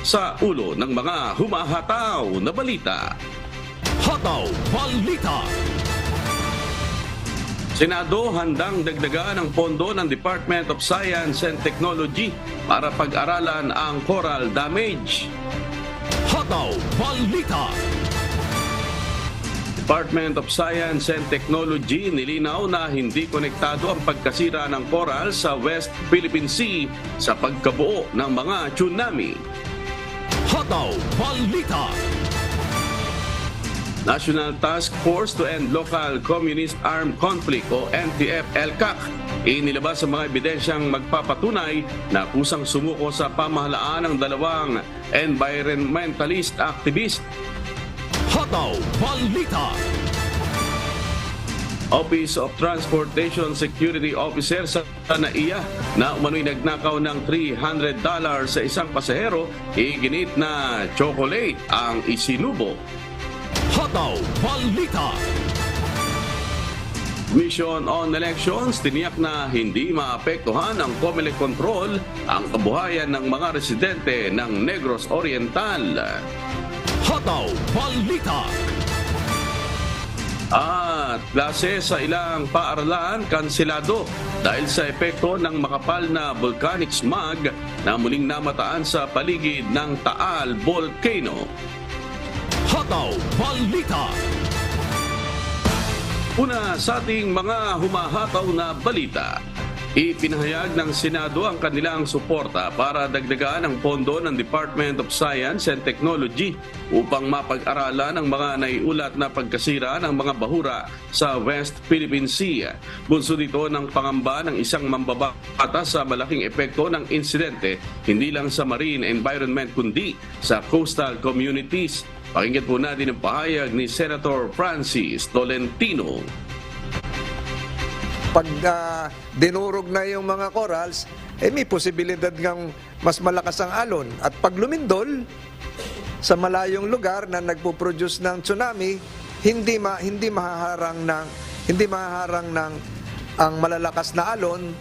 sa ulo ng mga humahataw na balita. Hataw Balita. Senado handang dagdagan ang pondo ng Department of Science and Technology para pag-aralan ang coral damage. Hataw Balita. Department of Science and Technology nilinaw na hindi konektado ang pagkasira ng coral sa West Philippine Sea sa pagkabuo ng mga tsunami. Hataw Balita. National Task Force to End Local Communist Armed Conflict o NTF-ELCAC inilabas ang mga ebidensyang magpapatunay na kusang sumuko sa pamahalaan ng dalawang environmentalist activist. Hataw Balita. Office of Transportation Security Officer sa NAIA na umano'y nagnakaw ng $300 sa isang pasahero, iginit na chocolate ang isinubo. Hataw Balita. Mission on Elections, tiniyak na hindi maapektuhan ang COMELEC control ang kabuhayan ng mga residente ng Negros Oriental. Hataw Balita. At klase sa ilang paaralan kanselado dahil sa epekto ng makapal na volcanic smog na muling namataan sa paligid ng Taal Volcano. Hataw Balita. Una sa ating mga humahataw na balita, ipinahayag ng Senado ang kanilang suporta para dagdagan ang pondo ng Department of Science and Technology upang mapag-aralan ang mga naiulat na pagkasira ng mga bahura sa West Philippine Sea. Bunso dito ng pangamba ng isang mambabata sa malaking epekto ng insidente hindi lang sa marine environment kundi sa coastal communities. Pakinggan po natin ang pahayag ni Senator Francis Tolentino. Pag dinurog na yung mga corals, may posibilidad ng mas malakas ang alon. At pag lumindol sa malayong lugar na nagpo-produce ng tsunami, hindi mahaharang ng ang malalakas na alon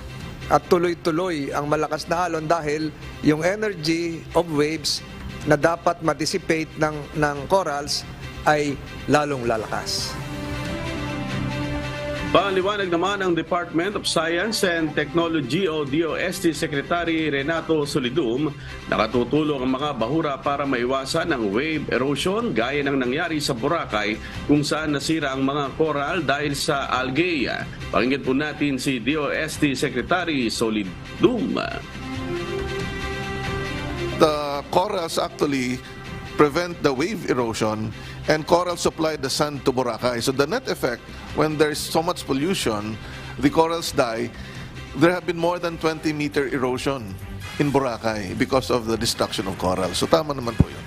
at tuloy-tuloy ang malakas na alon dahil yung energy of waves na dapat ma-dissipate ng corals ay lalong lalakas. Paliwanag naman ng Department of Science and Technology o DOST Secretary Renato Solidum, nakatutulong ang mga bahura para maiwasan ang wave erosion gaya ng nangyari sa Boracay kung saan nasira ang mga coral dahil sa algae. Pakinggan po natin si DOST Secretary Solidum. The corals actually prevent the wave erosion and coral supply the sand to Boracay. So the net effect, when there's so much pollution, the corals die. There have been more than 20-meter erosion in Boracay because of the destruction of corals. So tama naman po yun.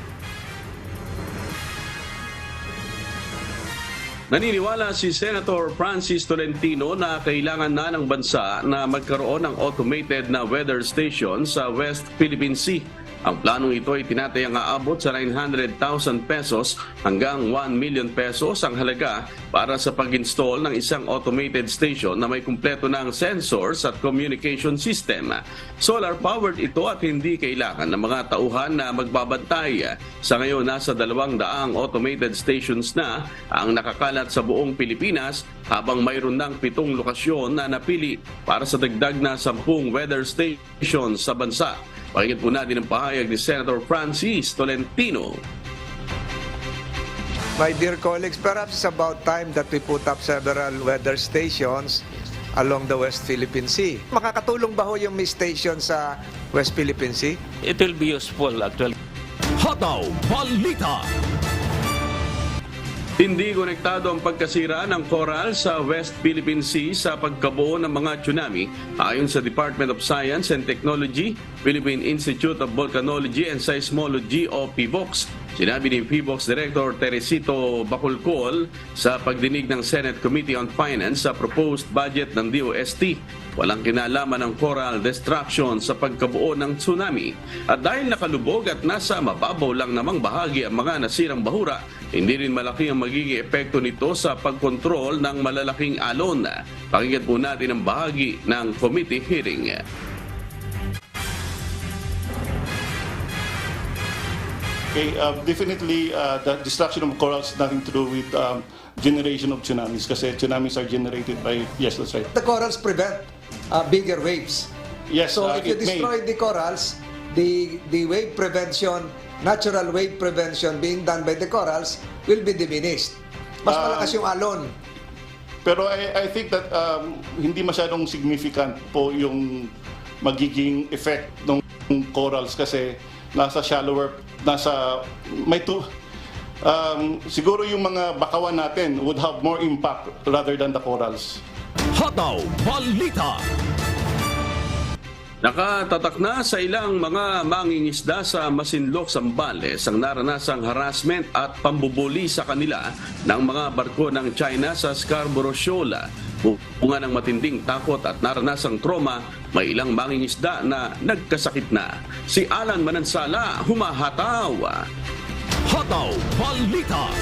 Naniniwala si Senator Francis Tolentino na kailangan na ng bansa na magkaroon ng automated na weather station sa West Philippine Sea. Ang planong ito ay tinatayang aabot sa 900,000 pesos hanggang 1 million pesos ang halaga para sa pag-install ng isang automated station na may kumpleto ng sensors at communication system. Solar-powered ito at hindi kailangan ng mga tauhan na magbabantay. Sa ngayon, nasa 200 automated stations na ang nakakalat sa buong Pilipinas habang mayroon ng 7 lokasyon na napili para sa dagdag na 10 weather stations sa bansa. Pakinggan po natin ang pahayag ni Senator Francis Tolentino. My dear colleagues, perhaps it's about time that we put up several weather stations along the West Philippine Sea. Makakatulong ba ho yung may station sa West Philippine Sea? It will be useful actually. Hataw Balita. Hindi konektado ang pagkasira ng coral sa West Philippine Sea sa pagkabuo ng mga tsunami ayon sa Department of Science and Technology, Philippine Institute of Volcanology and Seismology o PHIVOLCS. Sinabi ni PHIVOLCS Director Teresito Bacolcol sa pagdinig ng Senate Committee on Finance sa proposed budget ng DOST. Walang kinalaman ng coral destruction sa pagkabuo ng tsunami. At dahil nakalubog at nasa mababaw lang namang bahagi ang mga nasirang bahura, hindi rin malaki ang magiging epekto nito sa pagkontrol ng malalaking alon. Pakinggan po natin ang bahagi ng committee hearing. Okay, definitely the destruction of corals nothing to do with generation of tsunamis kasi tsunamis are generated by, yes, that's right. The corals prevent bigger waves. Yes, So if you it may. destroy the corals, the wave prevention, natural wave prevention being done by the corals will be diminished. Mas malakas yung alon. Pero I think that hindi masyadong significant po yung magiging effect ng corals kasi nasa shallower, siguro yung mga bakawan natin would have more impact rather than the corals. Hataw Balita. Nakatatak na sa ilang mga mangingisda sa Masinloc, Zambales ang naranasang harassment at pambubuli sa kanila ng mga barko ng China sa Scarborough Shoal. Bunga ng matinding takot at naranasang trauma, may ilang mangingisda na nagkasakit na. Si Alan Manansala, humahataw. Hataw Balita.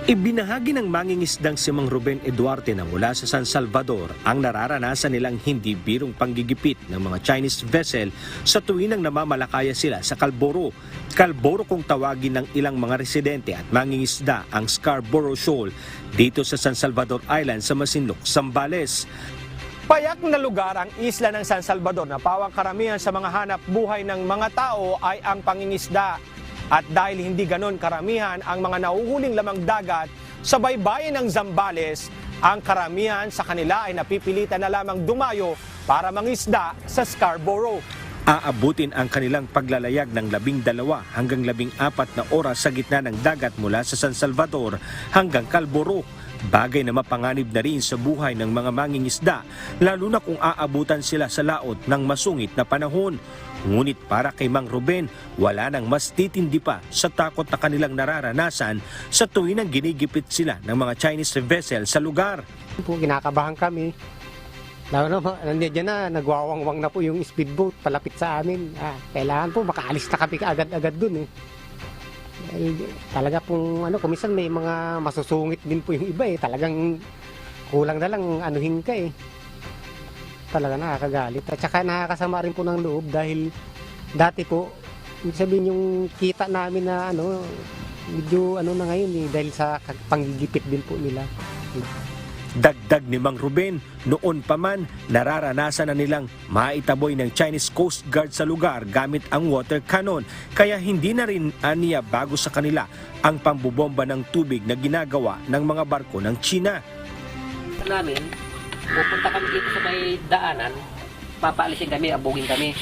Ibinahagi ng mangingisdang si Mang Ruben Eduarte na mula sa San Salvador ang nararanasan nilang hindi birong panggigipit ng mga Chinese vessel sa tuwinang namamalakaya sila sa Calboro. Calboro kung tawagin ng ilang mga residente at mangingisda ang Scarborough Shoal dito sa San Salvador Island sa Masinloc, Zambales. Payak na lugar ang isla ng San Salvador na pawang karamihan sa mga hanap buhay ng mga tao ay ang pangingisda. At dahil hindi ganon karamihan ang mga nahuhuling lamang dagat sa baybayin ng Zambales, ang karamihan sa kanila ay napipilitan na lamang dumayo para mangisda sa Scarborough. Aabutin ang kanilang paglalayag ng 12 hanggang 14 na oras sa gitna ng dagat mula sa San Salvador hanggang Calboro. Bagay na mapanganib na rin sa buhay ng mga mangingisda, lalo na kung aabutan sila sa laot ng masungit na panahon. Ngunit para kay Mang Ruben, wala nang mas titindi pa sa takot na kanilang nararanasan sa tuwinang ginigipit sila ng mga Chinese vessel sa lugar. Po, kinakabahan kami. Lalo na, nandiyan na, nagwawangwang na po yung speedboat palapit sa amin. Kailangan po, makaalis na kami agad-agad dun eh. Talaga pong, kumisan may mga masusungit din po yung iba eh. Talagang kulang na lang anuhin ka eh. Talaga nakakagalit. At saka nakakasama rin po ng loob dahil dati po, sabihin yung kita namin na medyo na ngayon eh, dahil sa panggigipit din po nila. Dagdag ni Mang Ruben, noon pa man nararanasan na nilang maitaboy ng Chinese Coast Guard sa lugar gamit ang water cannon, kaya hindi na rin aniya bago sa kanila ang pambubomba ng tubig na ginagawa ng mga barko ng China. Namin, pupunta kami dito sa may daanan, papaalisin kami, abugin kami.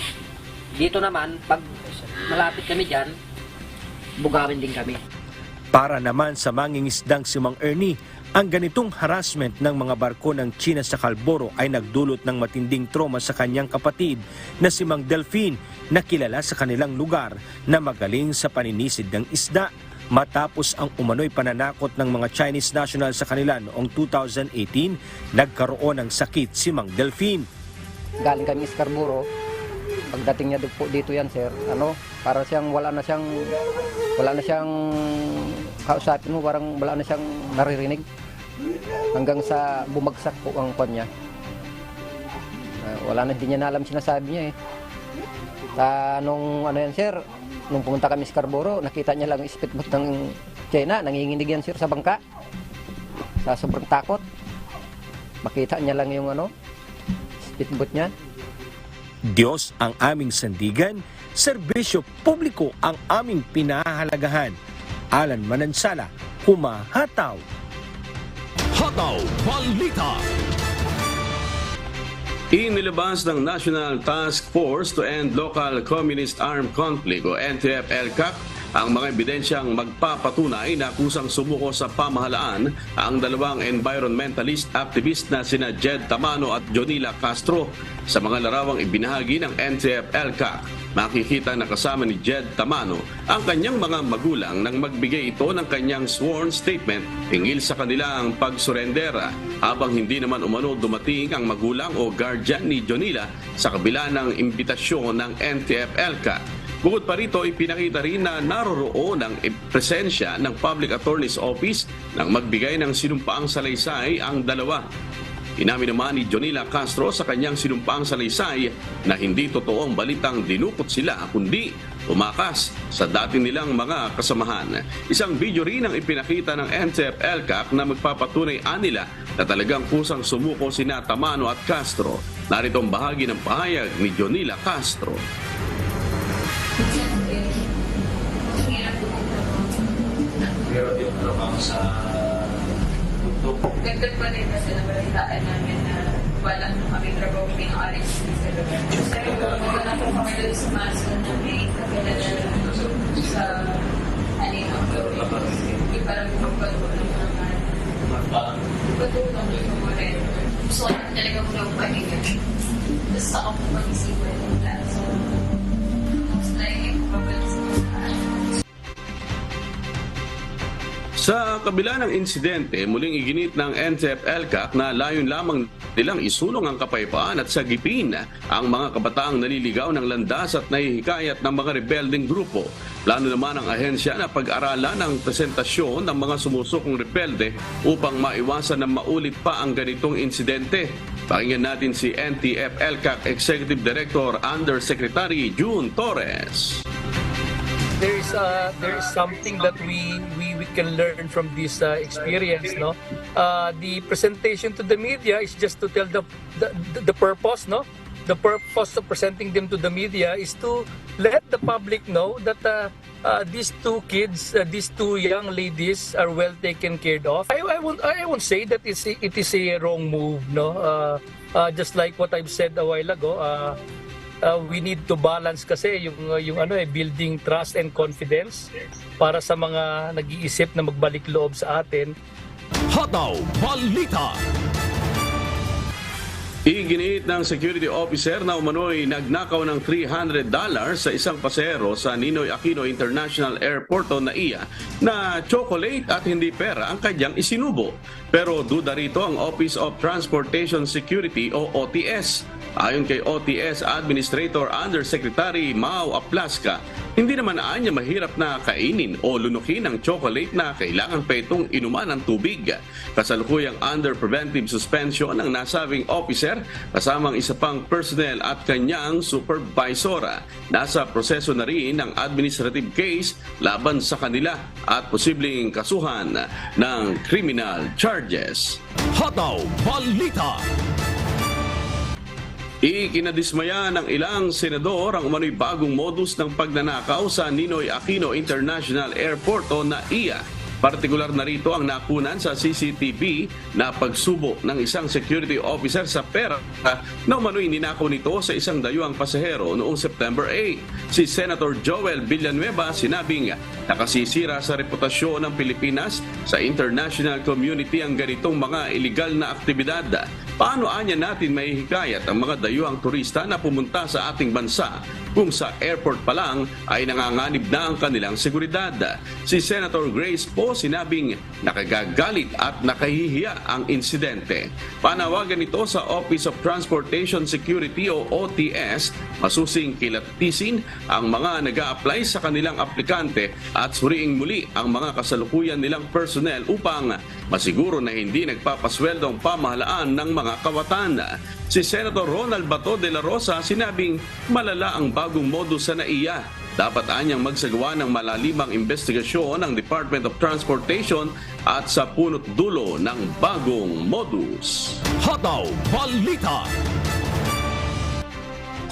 Dito naman, pag malapit kami dyan, bugawin din kami. Para naman sa mangingisdang si Mang Ernie, ang ganitong harassment ng mga barko ng China sa Calboro ay nagdulot ng matinding trauma sa kanyang kapatid na si Mang Delphine, na kilala sa kanilang lugar na magaling sa paninisid ng isda. Matapos ang umano'y pananakot ng mga Chinese national sa kanila noong 2018, nagkaroon ng sakit si Mang Delphine. Galing kami sa Scarborough. Pagdating niya po dito yan, sir, para siyang wala na siyang kausapin mo, parang wala na siyang naririnig. Hanggang sa bumagsak po ang kwan niya. Wala na, hindi niya na alam sinasabi niya eh. Nung sir, nung pumunta kami sa Scarborough, nakita niya lang yung speedboat ng China, nanginginig yan sir sa bangka. Sa sobrang takot. Makita niya lang yung speedboat niya. Diyos ang aming sandigan, serbisyo publiko ang aming pinahahalagahan. Alan Manansala, humahataw. Hataw Balita. Inilabas ng National Task Force to End Local Communist Armed Conflict o NTF-ELCAC ang mga ebidensyang magpapatunay na kusang sumuko sa pamahalaan ang dalawang environmentalist activist na sina Jed Tamano at Jonila Castro. Sa mga larawang ibinahagi ng NTF-ELCAC, makikita na kasama ni Jed Tamano ang kanyang mga magulang nang magbigay ito ng kanyang sworn statement hinggil sa kanilang pagsurrendera, habang hindi naman umano dumating ang magulang o guardian ni Jonila sa kabila ng imbitasyon ng NTF-ELCAC. Bukod pa rito, ipinakita rin na naroroon ang presensya ng Public Attorney's Office nang magbigay ng sinumpaang salaysay ang dalawa. Inamin naman ni Jonila Castro sa kanyang sinumpaang salaysay na hindi totoong balitang dinukot sila kundi tumakas sa dati nilang mga kasamahan. Isang video rin ang ipinakita ng NTF-ELCAC na magpapatunay nila na talagang kusang sumuko sina Tamano at Castro. Narito ang bahagi ng pahayag ni Jonila Castro. Pero yung trabaho sa Dagdag pa rin kasi nabalitaan namin na wala kami trabaho ng RX sa lugar. Pero maganda po kami doon sa maso na may kakilala sa yung parang magpatulong naman. Magpatulong yung mga rin. Gusto ko talaga mo lang pahinga. Tapos ako po mag-isipan nila. So, most likely po papalis ko sa Sa kabila ng insidente, muling iginit ng NTF-ELCAC na layon lamang nilang isulong ang kapayapaan at sagipin ang mga kabataang naliligaw ng landas at nahihikayat ng mga rebelding grupo. Plano naman ng ahensya na pag-aralan ang presentasyon ng mga sumusukong rebelde upang maiwasan na maulit pa ang ganitong insidente. Pakinggan natin si NTF-ELCAC Executive Director Undersecretary June Torres. There is something that we can learn from this experience, no? The presentation to the media is just to tell the purpose, no? The purpose of presenting them to the media is to let the public know that these two kids, these two young ladies are well taken care of. I won't say that it is a wrong move, no? Just like what I've said a while ago, we need to balance kasi yung building trust and confidence para sa mga nag-iisip na magbalik loob sa atin. Hataw Balita. Iginiit ng security officer na umano'y nagnakaw ng $300 sa isang pasahero sa Ninoy Aquino International Airport o NAIA na chocolate at hindi pera ang kanyang isinubo. Pero duda rito ang Office of Transportation Security o OTS. Ayon kay OTS Administrator Undersecretary Mau Aplaska, hindi naman niya mahirap na kainin o lunukin ang chocolate na kailangan pa itong inuman ng tubig. Kasalukuyang under preventive suspension ng nasabing officer kasamang isa pang personnel at kanyang supervisor. Nasa proseso na rin ang administrative case laban sa kanila at posibleng kasuhan ng criminal charges. Hataw Balita. Ikinadismaya ng ilang senador ang umano'y bagong modus ng pagnanakaw sa Ninoy Aquino International Airport o NAIA. Partikular na rito ang nakunan sa CCTV na pagsubo ng isang security officer sa pera na umano'y ninakaw nito sa isang dayuhang pasahero noong September 8. Si Senator Joel Villanueva sinabing nakasisira sa reputasyon ng Pilipinas sa international community ang ganitong mga illegal na aktibidad. Paano anya natin maihikayat ang mga dayuhang turista na pumunta sa ating bansa kung sa airport pa lang ay nanganganib na ang kanilang seguridad? Si Senator Grace Poe sinabing nakagagalit at nakahihiya ang insidente. Panawagan ito sa Office of Transportation Security o OTS, masusing kilatisin ang mga nag-a-apply sa kanilang aplikante at suriing muli ang mga kasalukuyan nilang personnel upang masiguro na hindi nagpapasweldo ang pamahalaan ng mga kawatan. Si Senator Ronald Bato de la Rosa sinabing malala ang bagong modus sa NAIA. Dapat anyang magsagawa ng malalimang investigasyon ng Department of Transportation at sa punot dulo ng bagong modus. Hataw Balita.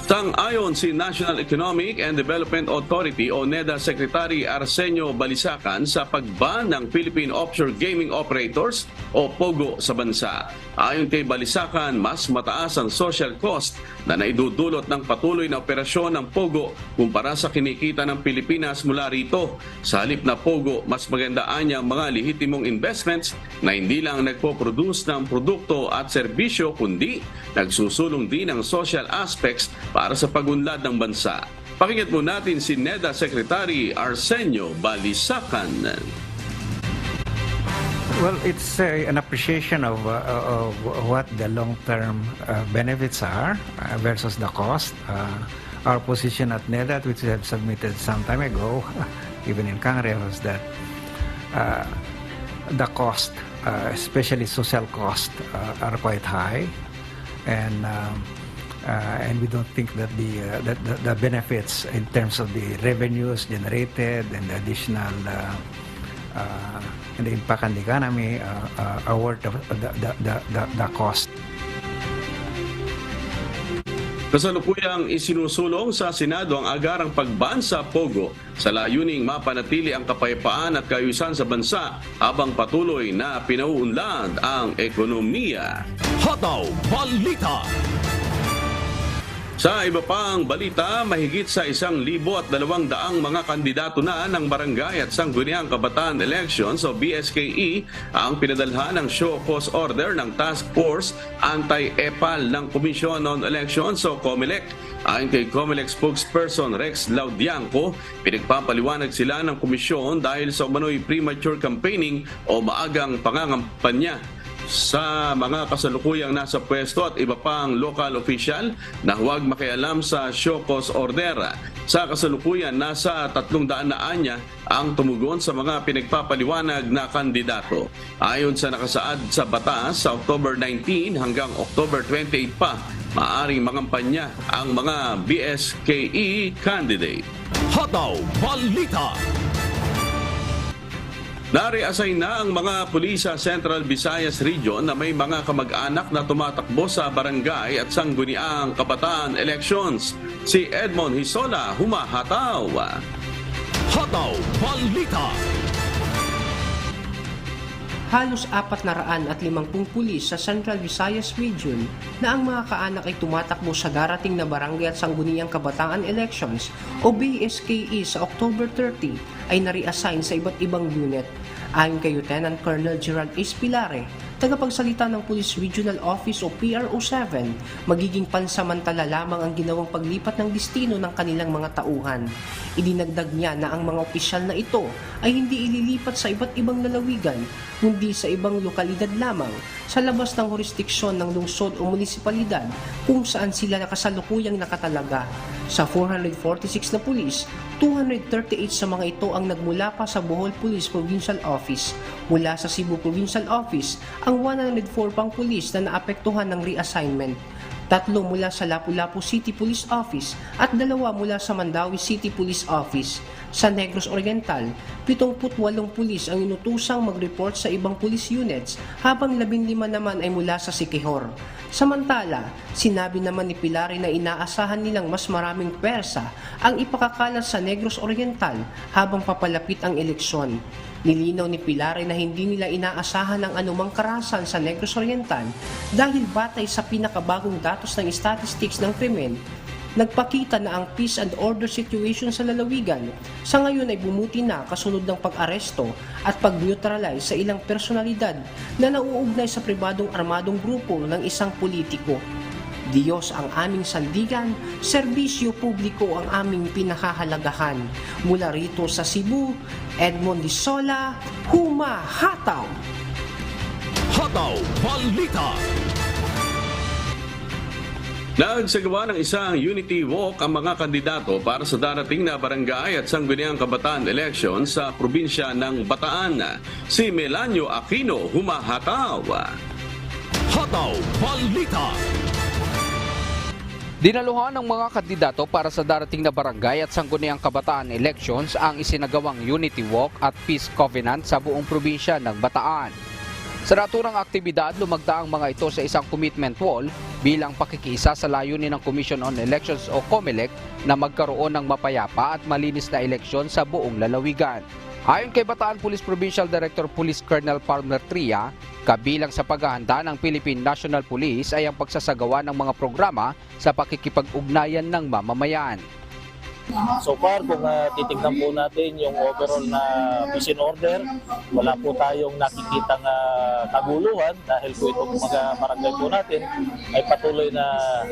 Sang-ayon si National Economic and Development Authority o NEDA Secretary Arsenio Balisacan sa pagban ng Philippine Offshore Gaming Operators o POGO sa bansa. Ayon kay Balisacan, mas mataas ang social cost na naidudulot ng patuloy na operasyon ng POGO kumpara sa kinikita ng Pilipinas mula rito. Sa halip na POGO, mas magandaan niya ang mga lehitimong investments na hindi lang nagpo-produce ng produkto at serbisyo kundi nagsusulong din ng social aspects para sa pagunlad ng bansa. Pakinggan po natin si NEDA Secretary Arsenio Balisacan. Well, it's an appreciation of what the long-term benefits are versus the cost. Our position at NEDA, which we have submitted some time ago, even in Congress, was that the cost especially social costs, are quite high, and we don't think that the benefits in terms of the revenues generated and the additional and the impact on the economy are worth the cost. Kasalukuyang isinusulong sa Senado ang agarang pagban sa POGO sa layuning mapanatili ang kapayapaan at kaayusan sa bansa habang patuloy na pinauunlad ang ekonomiya. Hataw Balita. Sa iba pang balita, mahigit sa 1,200 mga kandidato na ng Barangay at Sangguniang Kabataan Elections o BSKE ang pinadalhan ng show cause order ng Task Force Anti-EPAL ng Commission on Elections o COMELEC. Ayon kay COMELEC spokesperson Rex Laudianco, pinagpapaliwanag sila ng komisyon dahil sa umano'y premature campaigning o maagang pangangampanya sa mga kasalukuyang nasa pwesto at iba pang local official na huwag makialam sa show cause order. Sa kasalukuyan, nasa 300 na anya ang tumugon sa mga pinagpapaliwanag na kandidato. Ayon sa nakasaad sa batas, sa October 19 hanggang October 28 pa, maaaring mangampanya ang mga BSKE candidate. Hataw Balita. Nare-assign na ang mga pulis sa Central Visayas Region na may mga kamag-anak na tumatakbo sa barangay at sangguniang kabataan elections. Si Edmond Hisola humahataw. Hataw Balita. Halos 450 pulis sa Central Visayas Region na ang mga kaanak ay tumatakbo sa darating na barangay at sangguniang kabataan elections o BSKE sa October 30 ay nare-assign sa iba't ibang unit. Ayon kay Lieutenant Colonel Gerald Espilare, tagapagsalita ng Police Regional Office o PRO7, magiging pansamantala lamang ang ginawang paglipat ng destino ng kanilang mga tauhan. Idinagdag niya na ang mga opisyal na ito ay hindi ililipat sa iba't ibang lalawigan, kundi sa ibang lokalidad lamang sa labas ng jurisdiksyon ng lungsod o munisipalidad kung saan sila nakasalukuyang nakatalaga. Sa 446 na pulis, 238 sa mga ito ang nagmula pa sa Bohol Police Provincial Office. Mula sa Cebu Provincial Office, ang 104 pang pulis na naapektuhan ng reassignment. 3 mula sa Lapu-Lapu City Police Office at 2 mula sa Mandawi City Police Office. Sa Negros Oriental, 78 pulis ang inutusang mag-report sa ibang police units habang 15 naman ay mula sa Siquijor. Samantala, sinabi naman ni Pilari na inaasahan nilang mas maraming pwersa ang ipakakalat sa Negros Oriental habang papalapit ang eleksyon. Nilinaw ni Pilari na hindi nila inaasahan ang anumang karahasan sa Negros Oriental dahil batay sa pinakabagong datos ng statistics ng krimen, nagpakita na ang peace and order situation sa lalawigan sa ngayon ay bumuti na kasunod ng pag-aresto at pag-neutralize sa ilang personalidad na nauugnay sa pribadong armadong grupo ng isang politiko. Diyos ang aming sandigan, serbisyo publiko ang aming pinakahalagahan. Mula rito sa Cebu, Edmond Hisola, humahataw! Hataw Balita. Nagsagawa ng isang unity walk ang mga kandidato para sa darating na barangay at sangguniang kabataan election sa probinsya ng Bataan. Si Melanio Aquino humahataw. Hataw Balita. Dinaluhan ng mga kandidato para sa darating na barangay at sangguniang kabataan elections ang isinagawang Unity Walk at Peace Covenant sa buong probinsya ng Bataan. Sa naturang aktibidad, lumagda ang mga ito sa isang commitment wall bilang pakikiisa sa layunin ng Commission on Elections o COMELEC na magkaroon ng mapayapa at malinis na eleksyon sa buong lalawigan. Ayon kay Bataan Police Provincial Director Police Colonel Palmer Tria, kabilang sa paghahanda ng Philippine National Police ay ang pagsasagawa ng mga programa sa pakikipag-ugnayan ng mamamayan. So far, kung titignan po natin yung overall na peace and order, wala po tayong nakikitang kaguluhan dahil po itong mga barangay po natin ay patuloy na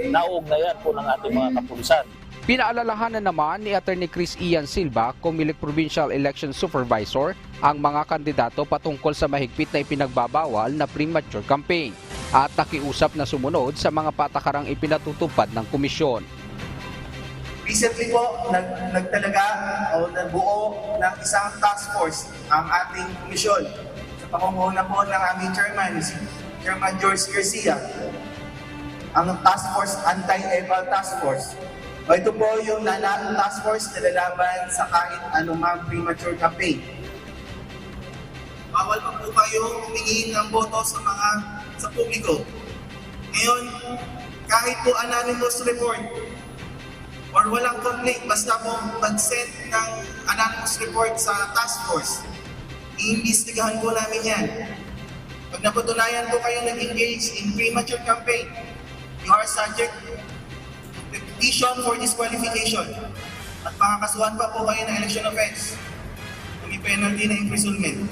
naugnayan po ng ating mga kapulisan. Pinaalalahanan naman ni Attorney Chris Ian Silva, COMELEC Provincial Election Supervisor, ang mga kandidato patungkol sa mahigpit na ipinagbabawal na premature campaign at nakiusap na sumunod sa mga patakarang ipinatutupad ng komisyon. Recently po, nagtalaga o nagbuo ng isang task force ang ating komisyon. So sa pamumuno po ng aming chairman, si Chairman George Garcia, ang Task Force, Anti-EPAL Task Force. Ito po yung task force na lalaban sa kahit anumang premature campaign. Bawal pa po kayo humingi ng boto sa publiko. Ngayon, kahit po anonymous report or walang complaint, basta po mag-send ng anonymous report sa task force, iimbestigahan po namin yan. Pag napatunayan po kayo nag-engage in premature campaign, you are subject to petition for disqualification at makakasuhan pa po kayo ng election offense. May penalty na imprisonment.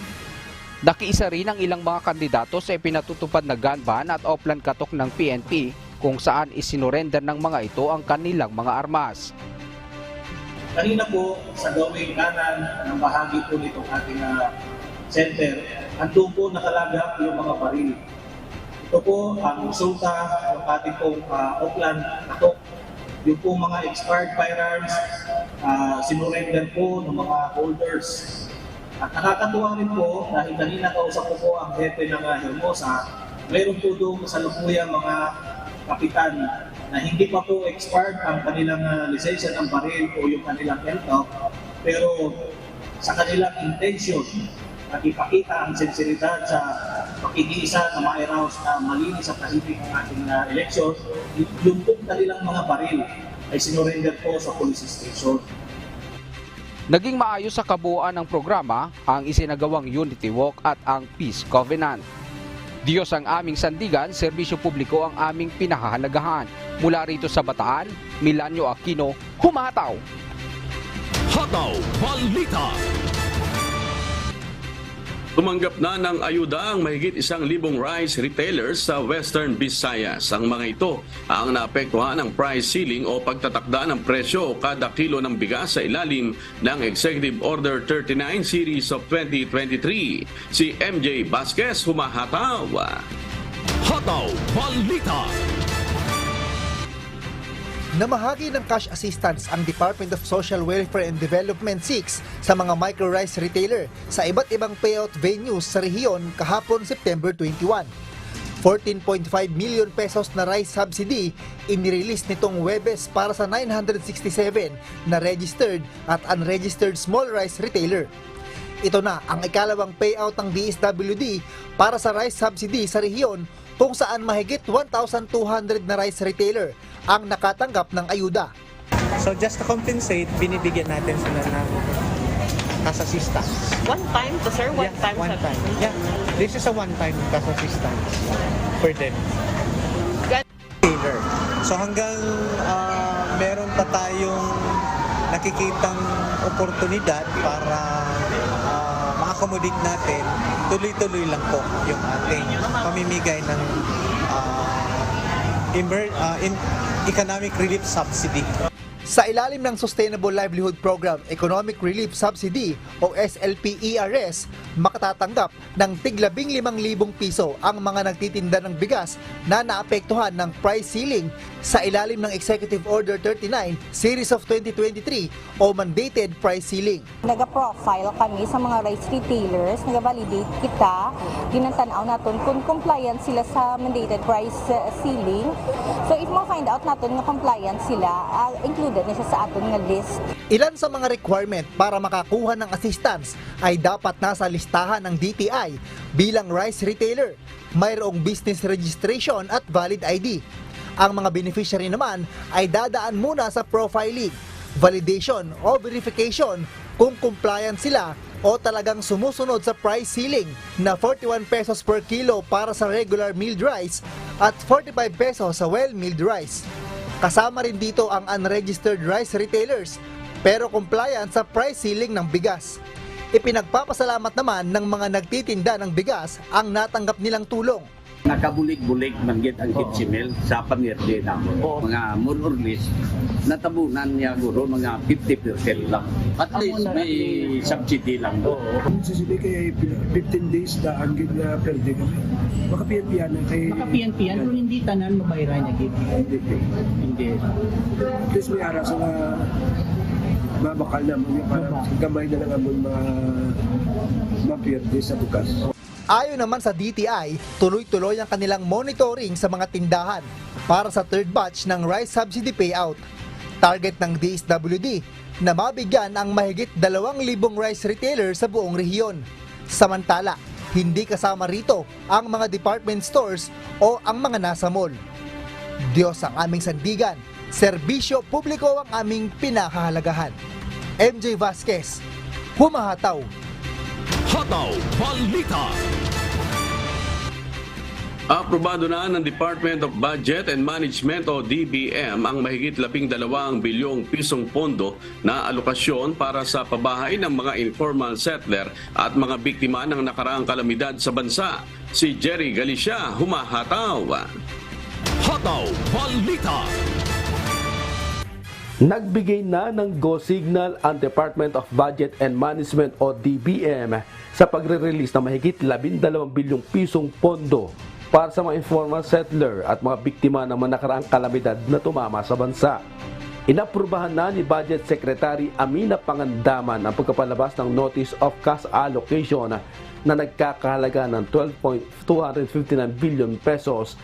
Nakiisa rin ang ilang mga kandidato sa ipinatutupad na gun ban at offline katok ng PNP kung saan isinurrender ng mga ito ang kanilang mga armas. Kanina po sa gawing kanan ng bahagi po nitong ating center, andun po nakalagak yung mga baril. Ito po ang resulta ng ating pong offline katok. Yung po mga expired firearms, sinurrender po ng mga holders. At nakakatuwa rin po dahil kanina kausap ko po ang hepe ng Hermosa, mayroon po doon kasalukuyang mga kapitan na hindi pa po expired ang kanilang lisensya ng baril o yung kanilang health, pero sa kanilang intention at ipakita ang sinseridad sa pakikiisa na ma-arouse na malinis at tahimik ang ating eleksyon, yung po kanilang mga baril ay sinurrender po sa police station. Naging maayos sa kabuuan ng programa ang isinagawang Unity Walk at ang Peace Covenant. Diyos ang aming sandigan, serbisyo publiko ang aming pinahahalagahan. Mula rito sa Bataan, Milanio Aquino, humataw! Hataw Balita! Tumanggap na ng ayuda ang mahigit 1,000 rice retailers sa Western Visayas. Ang mga ito ang naapektuhan ng price ceiling o pagtatakda ng presyo o kada kilo ng bigas sa ilalim ng Executive Order 39 Series of 2023. Si MJ Vasquez humahataw. Hataw Balita! Namahagi ng cash assistance ang Department of Social Welfare and Development 6 sa mga micro-rice retailer sa iba't ibang payout venues sa rehiyon kahapon September 21. 14.5 million pesos na rice subsidy inirelease nitong Huwebes para sa 967 na registered at unregistered small rice retailer. Ito na ang ikalawang payout ng DSWD para sa rice subsidy sa rehiyon kung saan mahigit 1,200 na rice retailer ang nakatanggap ng ayuda. So just to compensate, binibigyan natin sila ng cash assistance. One time to sir? One time? Yeah, this is a one-time cash assistance for them. So hanggang meron pa tayong nakikitang oportunidad para ma-accommodate natin, tuloy-tuloy lang po yung ating pamimigay ng economic relief subsidy. Sa ilalim ng Sustainable Livelihood Program Economic Relief Subsidy o SLP-ERS, makatatanggap ng tig 15,000 piso ang mga nagtitinda ng bigas na naapektuhan ng price ceiling sa ilalim ng Executive Order 39 Series of 2023 o mandated price ceiling. Nag-profile kami sa mga rice retailers, nag-validate kita, ginantanaw natin kung compliant sila sa mandated price ceiling. So if ma-find out natin na compliant sila, included na siya sa aton nga list. Ilan sa mga requirement para makakuha ng assistance ay dapat nasa listahan ng DTI bilang rice retailer, mayroong business registration at valid ID. Ang mga beneficiary naman ay dadaan muna sa profiling, validation o verification kung compliant sila o talagang sumusunod sa price ceiling na 41 pesos per kilo para sa regular milled rice at 45 pesos sa well-milled rice. Kasama rin dito ang unregistered rice retailers pero compliant sa price ceiling ng bigas. Ipinagpapasalamat naman ng mga nagtitinda ng bigas ang natanggap nilang tulong. Nakabulig-bulig man gid ang hitsimel sa pamirde namo. Mga more or less natabunan niya guro mga 50% lang. At least may subsidy lang. Subsidy kay 15 days da ang gid na perde kami. Baka PNP-an kay pero hindi tanan mabayaran niya gid. Hindi. At least may ara sa mabakal na mo para gamay na lang amon maperde sa bukas. Ayon naman sa DTI, tuloy-tuloy ang kanilang monitoring sa mga tindahan para sa third batch ng rice subsidy payout. Target ng DSWD na mabigyan ang mahigit 2,000 rice retailer sa buong rehiyon. Samantala, hindi kasama rito ang mga department stores o ang mga nasa mall. Diyos ang aming sandigan, serbisyo publiko ang aming pinahahalagahan. MJ Vasquez, humahataw. Hataw Balita. Aprobado na ng Department of Budget and Management o DBM ang mahigit 12 bilyong pisong pondo na alokasyon para sa pabahay ng mga informal settler at mga biktima ng nakaraang kalamidad sa bansa. Si Jerry Galicia, humahataw. Hataw Balita. Nagbigay na ng go signal ang Department of Budget and Management o DBM sa pagre-release ng mahigit 12 bilyong pisong pondo para sa mga informal settler at mga biktima ng mga nakaraang kalamidad na tumama sa bansa. Inaprubahan na ni Budget Secretary Amina Pangandaman ang pagpapalabas ng Notice of Cash Allocation na nagkakahalaga ng 12.259 billion pesos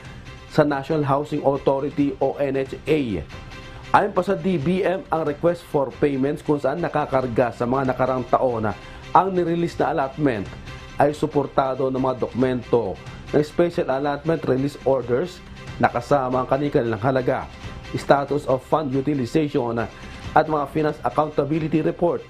sa National Housing Authority o NHA. Ayon pa sa DBM, ang request for payments kung saan nakakarga sa mga nakarang taon ang nirelease na allotment ay suportado ng mga dokumento ng Special Allotment Release Orders na kasama ang kanilang halaga, status of fund utilization at mga finance accountability report.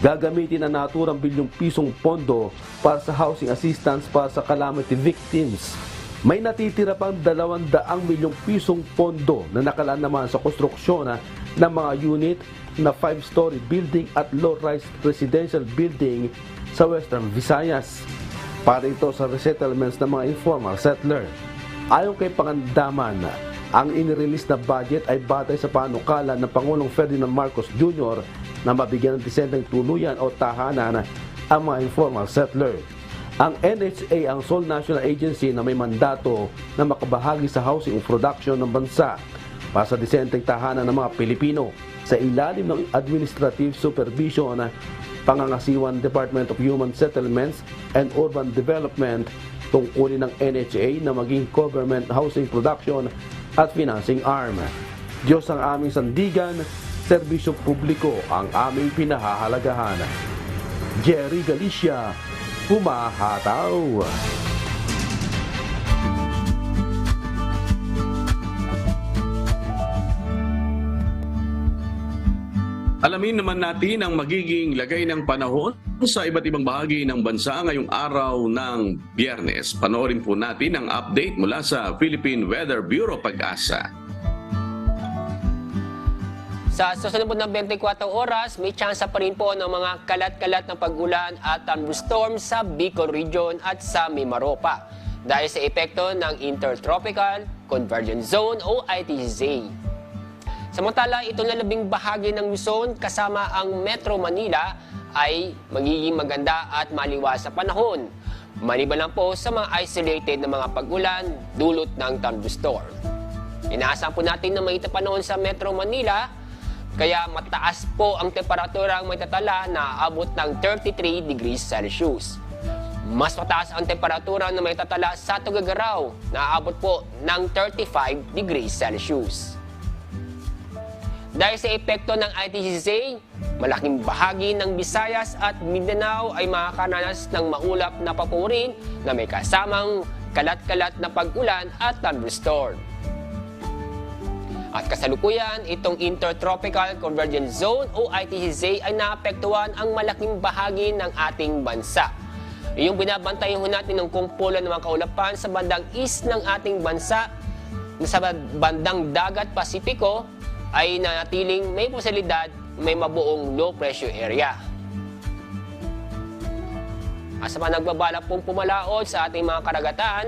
Gagamitin ang naturang bilyong pisong pondo para sa housing assistance para sa calamity victims. May natitira pang 200 milyong pisong pondo na nakalaan naman sa konstruksyon ng mga unit na 5-story building at low-rise residential building sa Western Visayas. Para ito sa resettlements ng mga informal settler. Ayon kay Pangandaman, ang inirelease na budget ay batay sa panukala ng Pangulong Ferdinand Marcos Jr. na mabigyan ng disenteng tuluyan o tahanan ang mga informal settler. Ang NHA ang sole national agency na may mandato na makabahagi sa housing production ng bansa para sa disenteng tahanan ng mga Pilipino sa ilalim ng administrative supervision pangangasiwan Department of Human Settlements and Urban Development tungkulin ng NHA na maging government housing production at financing arm. Diyos ang aming sandigan, serbisyo publiko ang aming pinahahalagahan. Jerry Galicia, humahataw. Alamin naman natin ang magiging lagay ng panahon sa iba't ibang bahagi ng bansa ngayong araw ng Biyernes. Panoorin po natin ang update mula sa Philippine Weather Bureau Pag-asa. Sa susunod po ng 24 oras, may tsansa pa rin po ng mga kalat-kalat na pag-ulan at thunderstorm sa Bicol Region at sa Mimaropa dahil sa epekto ng Intertropical Convergence Zone o ITZ. Samantala, itong lalabing bahagi ng Luzon kasama ang Metro Manila ay magiging maganda at maliwas sa panahon. Maliban lang po sa mga isolated na mga pag-ulan dulot ng thunderstorm. Inaasahan po natin na mainit na panahon sa Metro Manila, kaya mataas po ang temperatura ang may tatala na abot ng 33 degrees Celsius. Mas mataas ang temperatura na may tatala sa Tuguegarao na abot po ng 35 degrees Celsius. Dahil sa epekto ng ITZ, malaking bahagi ng Visayas at Mindanao ay makakaranas ng maulap na papurin na may kasamang kalat-kalat na pag-ulan at thunderstorm. At kasalukuyan, itong Intertropical Convergence Zone o ITZ ay naapektuhan ang malaking bahagi ng ating bansa. Yung binabantayan natin ng kumpulan ng mga kaulapan sa bandang east ng ating bansa, sa bandang dagat Pasipiko, ay nanatiling may posibilidad may mabuong low pressure area. At sa mga nagbabalak pong pumalaot sa ating mga karagatan,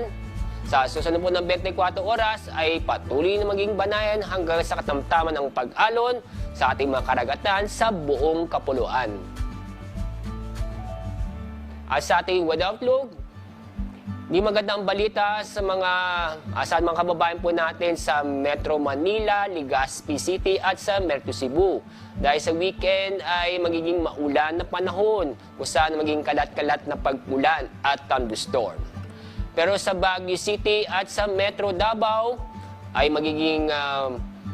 sa susunod po ng 24 oras ay patuloy na maging banayan hanggang sa katamtaman ng pag-alon sa ating mga karagatan sa buong kapuluan. At sa ating weather outlook, Di magandang balita sa mga kababayan po natin sa Metro Manila, Legazpi City at sa Metro Cebu. Dahil sa weekend ay magiging maulan na panahon kung saan magiging kalat-kalat na pag-ulan at thunderstorm. Pero sa Baguio City at sa Metro Davao ay magiging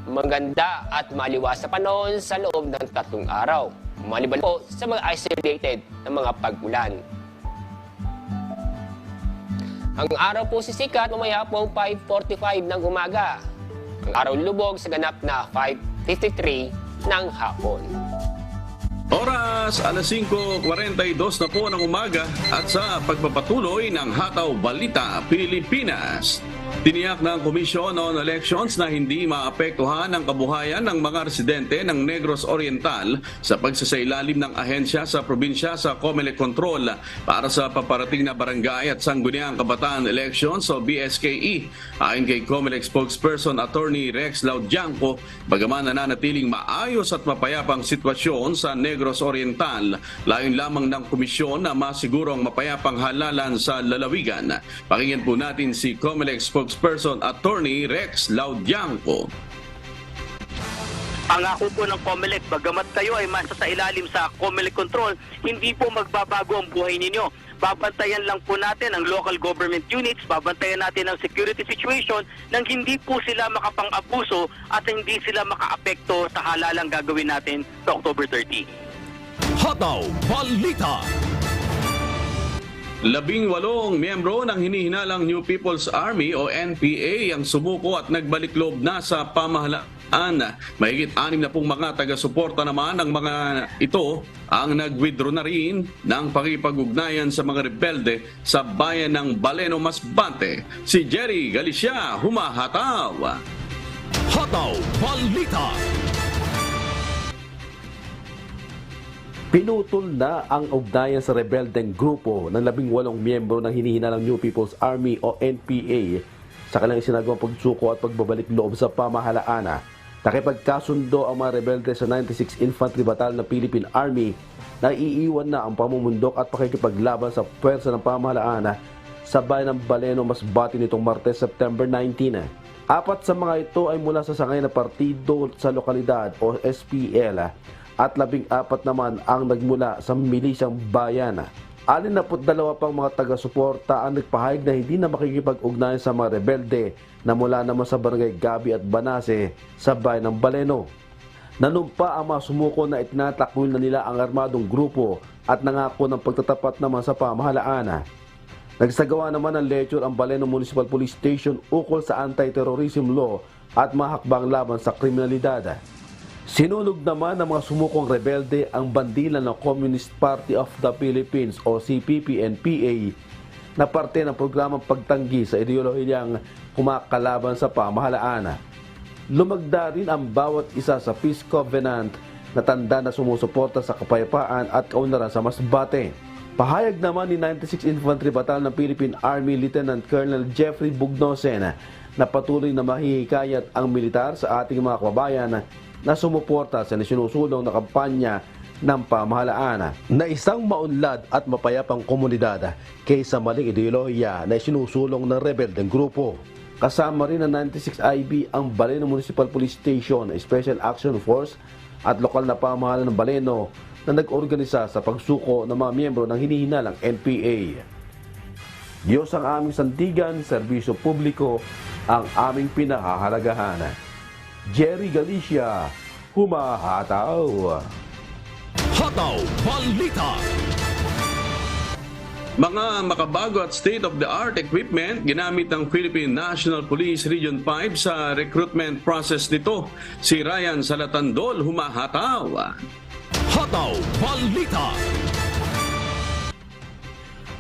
maganda at maliwas sa panahon sa loob ng 3 araw. Maliban po sa mga isolated na mga pag-ulan. Ang araw po sisikat mamaya po 5:45 ng umaga. Ang araw lubog sa ganap na 5:53 ng hapon. Oras, alas 5:42 na po ng umaga at sa pagpapatuloy ng Hataw Balita Pilipinas. Tiniyak ng Commission on Elections na hindi maapektuhan ang kabuhayan ng mga residente ng Negros Oriental sa pagsasailalim ng ahensya sa probinsya sa COMELEC control para sa paparating na barangay at sangguniang kabataan elections o BSKE. Ayon kay COMELEC spokesperson Attorney Rex Laudianco, bagaman nananatiling maayos at mapayapang sitwasyon sa Negros Oriental, layon lamang ng komisyon na masiguro ang mapayapang halalan sa lalawigan. Pakinggan po natin si COMELEC spokesperson Attorney Rex Laudianco. Pangako po ng COMELEC, bagamat kayo ay masa sa ilalim sa COMELEC control, hindi po magbabago ang buhay ninyo. Babantayan lang po natin ang local government units, babantayan natin ang security situation nang hindi po sila makapang-abuso at hindi sila makaapekto sa halalang gagawin natin sa October 30. Hataw Balita. 18 miyembro ng hinihinalang New People's Army o NPA ang sumuko at nagbalik loob na sa pamahalaan. Mahigit 6 na pong mga taga-suporta naman ng mga ito ang nag-withdraw na rin ng pakipag-ugnayan sa mga rebelde sa bayan ng Baleno, Masbate. Si Jerry Galicia, humahataw. Hataw Balita. Pinutol na ang ugnayan sa rebeldeng grupo ng 18 miyembro ng hinihinalang New People's Army o NPA sa kanilang isinagawang pagsuko at pagbabalik loob sa pamahalaan. Nakipagkasundo ang mga rebelde sa 96 Infantry Battalion ng Philippine Army na iiwan na ang pamumundok at pakikipaglaban sa puwersa ng pamahalaan sa bayan ng Baleno, Masbate nitong Martes, September 19. 4 sa mga ito ay mula sa sangay na partido sa lokalidad o SPL at 14 naman ang nagmula sa milisyang bayan. 62 pang mga taga-suporta ang nagpahayag na hindi na makikipag-ugnayan sa mga rebelde na mula naman sa barangay Gabi at Banase sa bayan ng Baleno. Nanumpa ang mga sumuko na itinatakwil na nila ang armadong grupo at nangako ng pagtatapat naman sa pamahalaan. Nagsagawa naman ng lecture ang Baleno Municipal Police Station ukol sa anti-terrorism law at mahakbang laban sa kriminalidad. Sinunog naman ng mga sumukong rebelde ang bandila ng Communist Party of the Philippines o CPP-NPA na parte ng programang pagtanggi sa ideolohiyang kumakalaban sa pamahalaan. Lumagda rin ang bawat isa sa Peace Covenant na tanda na sumusuporta sa kapayapaan at kaunlaran sa Masbate. Pahayag naman ni 96 Infantry Battalion ng Philippine Army Lieutenant Colonel Jeffrey Bugnosen na patuloy na mahihikayat ang militar sa ating mga kababayan na sumuporta sa sinusulong na kampanya ng pamahalaan na isang maunlad at mapayapang komunidad kaysa maling ideolohiya na sinusulong ng rebeldeng grupo. Kasama rin ng 96 IB ang Baleno Municipal Police Station, Special Action Force at lokal na pamahalaan ng Baleno na nag-organisa sa pagsuko ng mga miyembro ng hinihinalang NPA. Diyos ang aming sandigan, serbisyo publiko ang aming pinahahalagahan. Jerry Galicia, humahataw. Hataw Balita. Mga makabago at state-of-the-art equipment ginamit ng Philippine National Police Region 5 sa recruitment process nito. Si Ryan Salatandol, humahataw. Hataw Balita.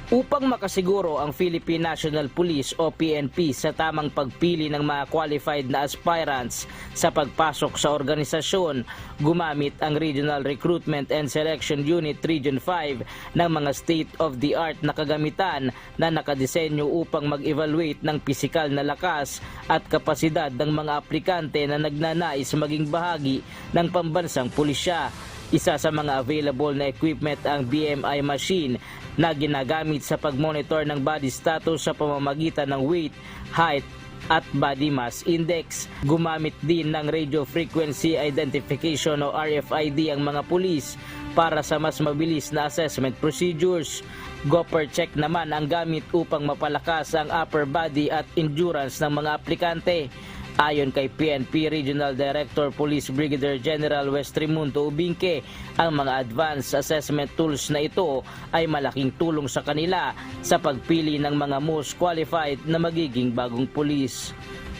Upang makasiguro ang Philippine National Police o PNP sa tamang pagpili ng mga qualified na aspirants sa pagpasok sa organisasyon, gumamit ang Regional Recruitment and Selection Unit Region 5 ng mga state-of-the-art na kagamitan na nakadisenyo upang mag-evaluate ng pisikal na lakas at kapasidad ng mga aplikante na nagnanais maging bahagi ng pambansang pulisya. Isa sa mga available na equipment ang BMI machine na ginagamit sa pagmonitor ng body status sa pamamagitan ng weight, height, at body mass index. Gumamit din ng radio frequency identification o RFID ang mga pulis para sa mas mabilis na assessment procedures. Gopper check naman ang gamit upang mapalakas ang upper body at endurance ng mga aplikante. Ayon kay PNP Regional Director Police Brigadier General Westrimundo Ubinque, ang mga advanced assessment tools na ito ay malaking tulong sa kanila sa pagpili ng mga most qualified na magiging bagong pulis.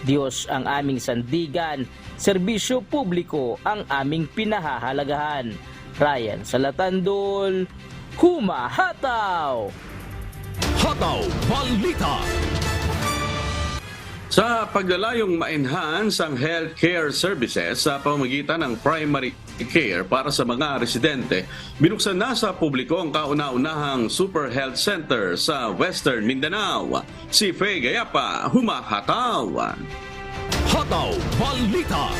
Diyos ang aming sandigan, serbisyo publiko ang aming pinahahalagahan. Ryan Salatandol, humahataw! Hataw Balita. Sa paglalayong ma-enhance ang healthcare services sa pamamagitan ng primary care para sa mga residente, binuksan na sa publiko ang kauna-unahang Super Health Center sa Western Mindanao. Si Faye Gayapa, humahataw! Hataw Balita.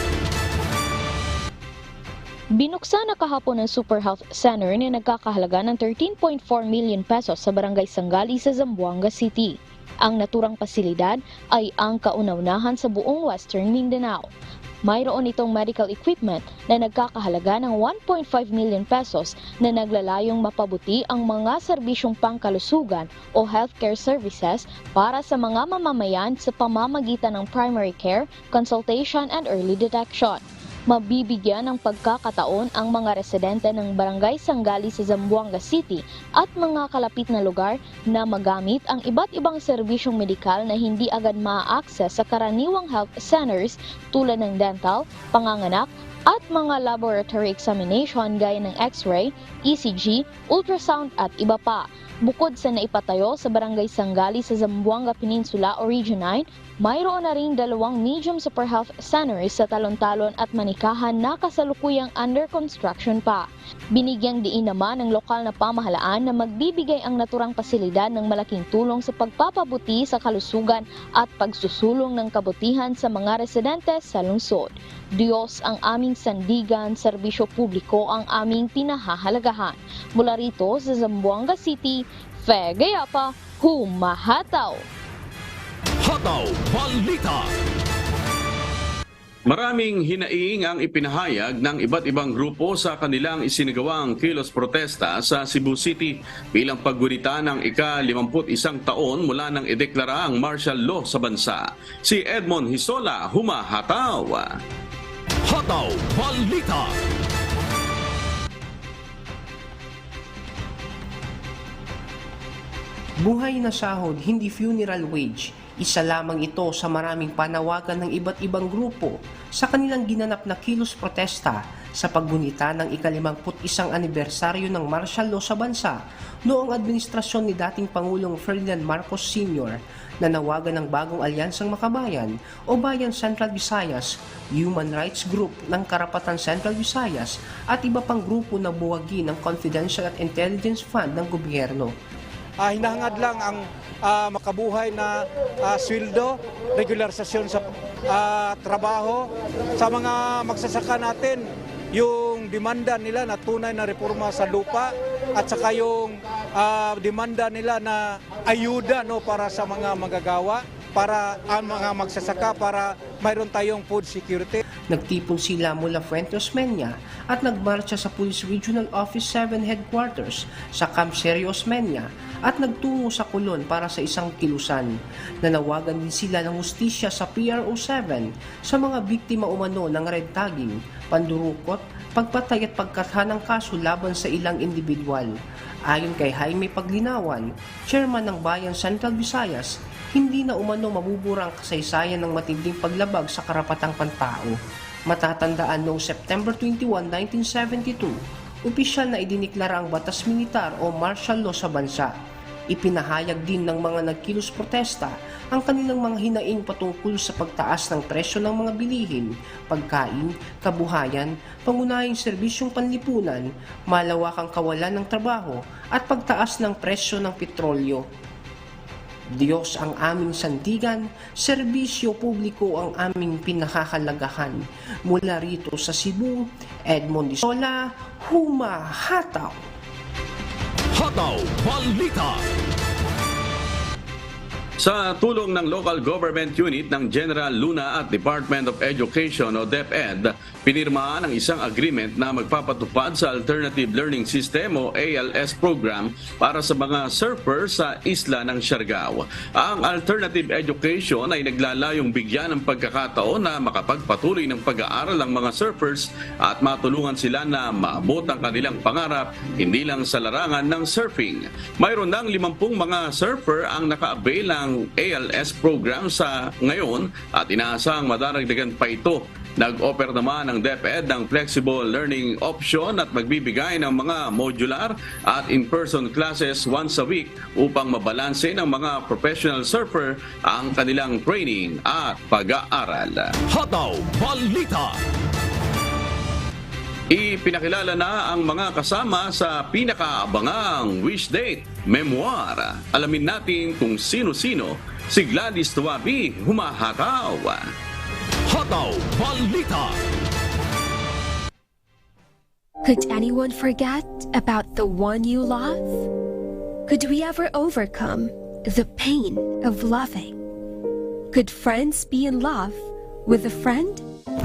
Binuksan na kahapon ang Super Health Center na nagkakahalaga ng 13.4 million pesos sa Barangay Sangali sa Zamboanga City. Ang naturang pasilidad ay ang kauna-unahan sa buong Western Mindanao. Mayroon itong medical equipment na nagkakahalaga ng 1.5 million pesos na naglalayong mapabuti ang mga serbisyong pangkalusugan o healthcare services para sa mga mamamayan sa pamamagitan ng primary care, consultation and early detection. Mabibigyan ng pagkakataon ang mga residente ng Barangay Sangali sa Zamboanga City at mga kalapit na lugar na magamit ang iba't ibang serbisyong medikal na hindi agad ma-access sa karaniwang health centers tulad ng dental, panganganak, at mga laboratory examination gaya ng X-ray, ECG, ultrasound at iba pa. Bukod sa naipatayo sa Barangay Sangali sa Zamboanga Peninsula o Region 9, mayroon na ring 2 medium super health centers sa Talon-Talon at Manikahan na kasalukuyang under construction pa. Binigyang diin naman ng lokal na pamahalaan na magbibigay ang naturang pasilidad ng malaking tulong sa pagpapabuti sa kalusugan at pagsusulong ng kabutihan sa mga residente sa lungsod. Diyos ang aming sandigan, serbisyo publiko ang aming pinahahalagahan. Mula rito sa Zamboanga City, Faye Gayapa, humahataw! Hataw Balita. Maraming hinaing ang ipinahayag ng iba't ibang grupo sa kanilang isinagawang kilos protesta sa Cebu City bilang paggunita ng ika-51 taon mula nang ideklara ang martial law sa bansa. Si Edmond Hisola, humahataw! Hataw Balita. Buhay na sahod, hindi funeral wage. Isa lamang ito sa maraming panawagan ng iba't ibang grupo sa kanilang ginanap na kilos protesta sa paggunita ng ika-51 anibersaryo ng martial law sa bansa noong administrasyon ni dating Pangulong Ferdinand Marcos Sr. na nawagan ng bagong alyansang makabayan o Bayan Central Visayas, Human Rights Group ng Karapatan Central Visayas at iba pang grupo na buwagi ng Confidential at Intelligence Fund ng gobyerno. Hinahangad lang ang makabuhay na sweldo, regularisasyon sa trabaho sa mga magsasaka natin, yung demanda nila na tunay na reforma sa lupa at saka yung demanda nila na ayuda para sa mga magagawa, para ang mga magsasaka para mayroon tayong food security. Nagtipon sila mula Fuentes Menya at nagmarcha sa Police Regional Office 7 Headquarters sa Camp Serios Menya at nagtungo sa Kulon para sa isang kilusan. Nanawagan din sila ng hustisya sa PRO 7 sa mga biktima umano ng red tagging, pandurukot, pagpatay at pagkatha ng kaso laban sa ilang individual. Ayon kay Jaime Paglinawan, chairman ng Bayan Central Visayas, hindi na umano mabubura ang kasaysayan ng matinding paglabag sa karapatang pantao. Matatandaan noong September 21, 1972, opisyal na idiniklara ang batas militar o martial law sa bansa. Ipinahayag din ng mga nagkilos protesta ang kanilang mga hinaing patungkol sa pagtaas ng presyo ng mga bilihin, pagkain, kabuhayan, pangunahing serbisyong panlipunan, malawakang kawalan ng trabaho at pagtaas ng presyo ng petrolyo. Diyos ang aming sandigan, serbisyo publiko ang aming pinakakalagahan. Mula rito sa Cebu, Edmond Disola, humahataw. Hataw Balita. Sa tulong ng Local Government Unit ng General Luna at Department of Education o DepEd, pinirmahan ang isang agreement na magpapatupad sa Alternative Learning System o ALS program para sa mga surfer sa isla ng Siargao. Ang Alternative Education ay naglalayong bigyan ng pagkakataon na makapagpatuloy ng pag-aaral ang mga surfers at matulungan sila na maabot ang kanilang pangarap hindi lang sa larangan ng surfing. Mayroon ng 50 mga surfer ang naka-avail ng ALS program sa ngayon at inaasahang madaragdagan pa ito. Nag-offer naman ang DepEd ng flexible learning option at magbibigay ng mga modular at in-person classes once a week upang mabalanse ng mga professional surfer ang kanilang training at pag-aaral. Hataw Balita. Ipinakilala na ang mga kasama sa pinakaabangang wish date, memoir. Alamin natin kung sino-sino. Si Gladys Tuwabi, humahataw. Hataw Balita. Could anyone forget about the one you love? Could we ever overcome the pain of loving? Could friends be in love with a friend?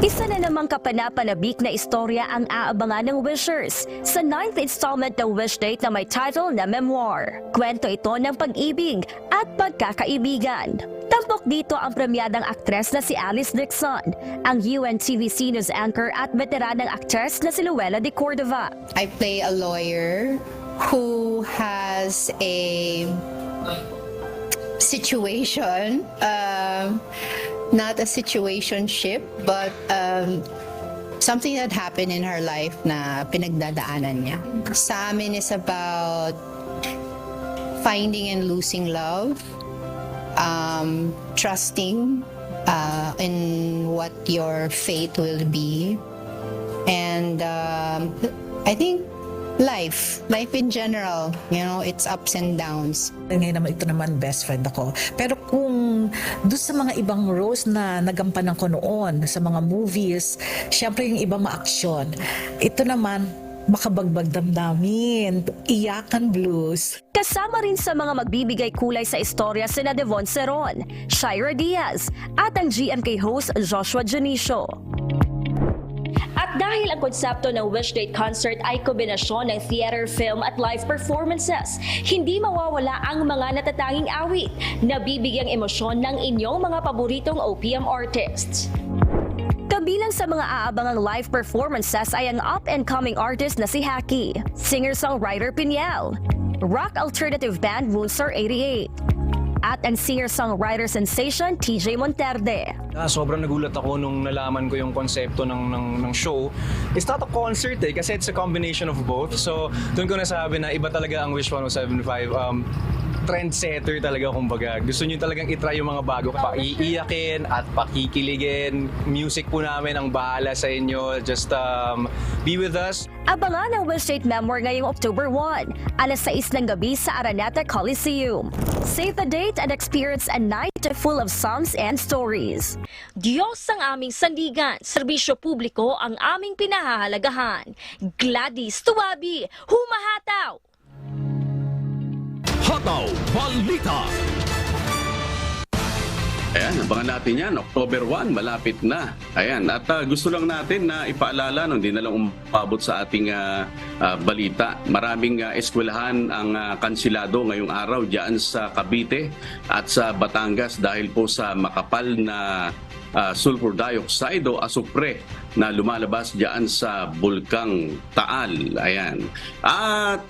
Isa na namang kapanapanabik na istorya ang aabangan ng Wishers sa 9th installment ng Wish Date na may title na Memoir. Kwento ito ng pag-ibig at pagkakaibigan. Tampok dito ang premyadang aktres na si Alice Dixon, ang UNTVC News anchor at veteranang aktres na si Luella de Cordova. I play a lawyer who has a situation, not a situationship, but something that happened in her life na pinagdadaanan niya. Sa amin is about finding and losing love, trusting in what your fate will be, and I think life in general, you know, it's ups and downs. Ngayon naman, ito naman best friend ako. Pero kung doon sa mga ibang roles na nagampanan ko noon, sa mga movies, syempre yung ibang ma-aksyon. Ito naman, makabagbag damdamin, iyakan blues. Kasama rin sa mga magbibigay kulay sa istorya sina Devon Seron, Shira Diaz, at ang GMK host Joshua Janicio. At dahil ang konsepto ng Wish Date concert ay kombinasyon ng theater, film at live performances, hindi mawawala ang mga natatanging awit na bibigyang emosyon ng inyong mga paboritong OPM artists. Kabilang sa mga aabangang live performances ay ang up-and-coming artist na si Haki, singer-songwriter Pinyel, rock alternative band Moonstar 88, at ang singer-songwriter sensation TJ Monterde. Sobrang nagulat ako nung nalaman ko yung konsepto ng show. It's not a concert kasi it's a combination of both. So doon ko nasabi na iba talaga ang Wish 1075. Trendsetter talaga kumbaga. Gusto nyo talagang itry yung mga bago. Paiiyakin at pakikiligin. Music po namin ang bahala sa inyo. Just be with us. Abangan ang Wish Date Memoir ngayong October 1, alas 6 ng gabi sa Araneta Coliseum. Save the date and experience a night full of songs and stories. Diyos ang aming sandigan, serbisyo publiko ang aming pinahahalagahan. Gladys Tuwabi, humahataw! Hataw Balita. Ayan, abangan natin yan. October 1, malapit na. Ayan, at gusto lang natin na ipaalala nung di na lang umabot sa ating balita. Maraming eskwelahan ang kansilado ngayong araw diyan sa Cavite at sa Batangas dahil po sa makapal na sulfur dioxide o asupre na lumalabas diyan sa Bulkang Taal. Ayan. At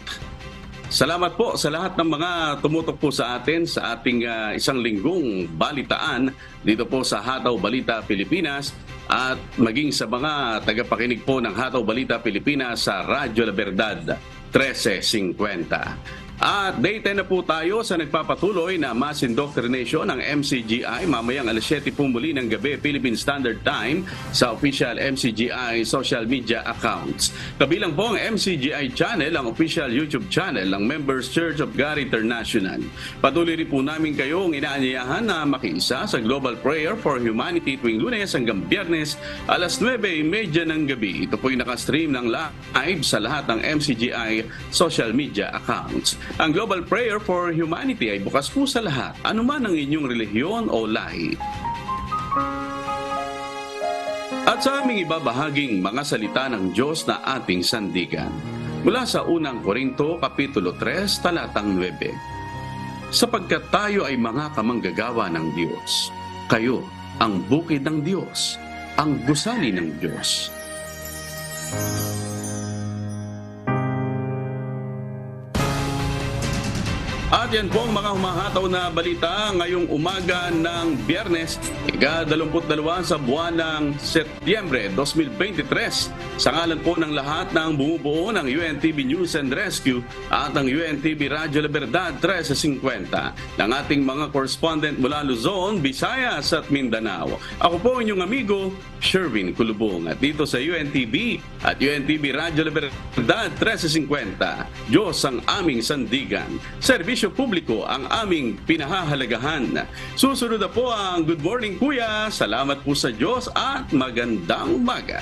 salamat po sa lahat ng mga tumutok po sa atin sa ating isang linggong balitaan dito po sa Hataw Balita Pilipinas at maging sa mga tagapakinig po ng Hataw Balita Pilipinas sa Radyo La Verdad 1350. At day 10 na po tayo sa nagpapatuloy na mass indoctrination ng MCGI mamayang alas 7 po muli ng gabi Philippine Standard Time sa official MCGI social media accounts. Kabilang po ang MCGI channel, ang official YouTube channel ng Members Church of God International. Patuloy rin po namin kayong inaanyayahan na makiisa sa Global Prayer for Humanity tuwing Lunes hanggang Biyernes alas 9:30 ng gabi. Ito po'y nakastream ng live sa lahat ng MCGI social media accounts. Ang Global Prayer for Humanity ay bukas po sa lahat, anuman ang inyong relihiyon o lahi. At sa aming ibabahaging mga salita ng Diyos na ating sandigan, mula sa unang Korinto, Kapitulo 3, talatang 9. Sapagkat tayo ay mga kamanggagawa ng Diyos, kayo ang bukid ng Diyos, ang gusali ng Diyos. At yan po ang mga humahataw na balita ngayong umaga ng Biyernes, ika-22 sa buwan ng Setyembre 2023. Sa ngalan po ng lahat ng bumubuo ng UNTV News and Rescue at ng UNTV Radyo Libertad 1350 ng ating mga correspondent mula Luzon, Visayas at Mindanao. Ako po inyong amigo, Sherwin Kulubong. At dito sa UNTV at UNTV Radyo Libertad 1350, Diyos ang aming sandigan. Serbisyo publiko ang aming pinahahalagahan. Susunod na po ang Good Morning Kuya. Salamat po sa Diyos at magandang umaga.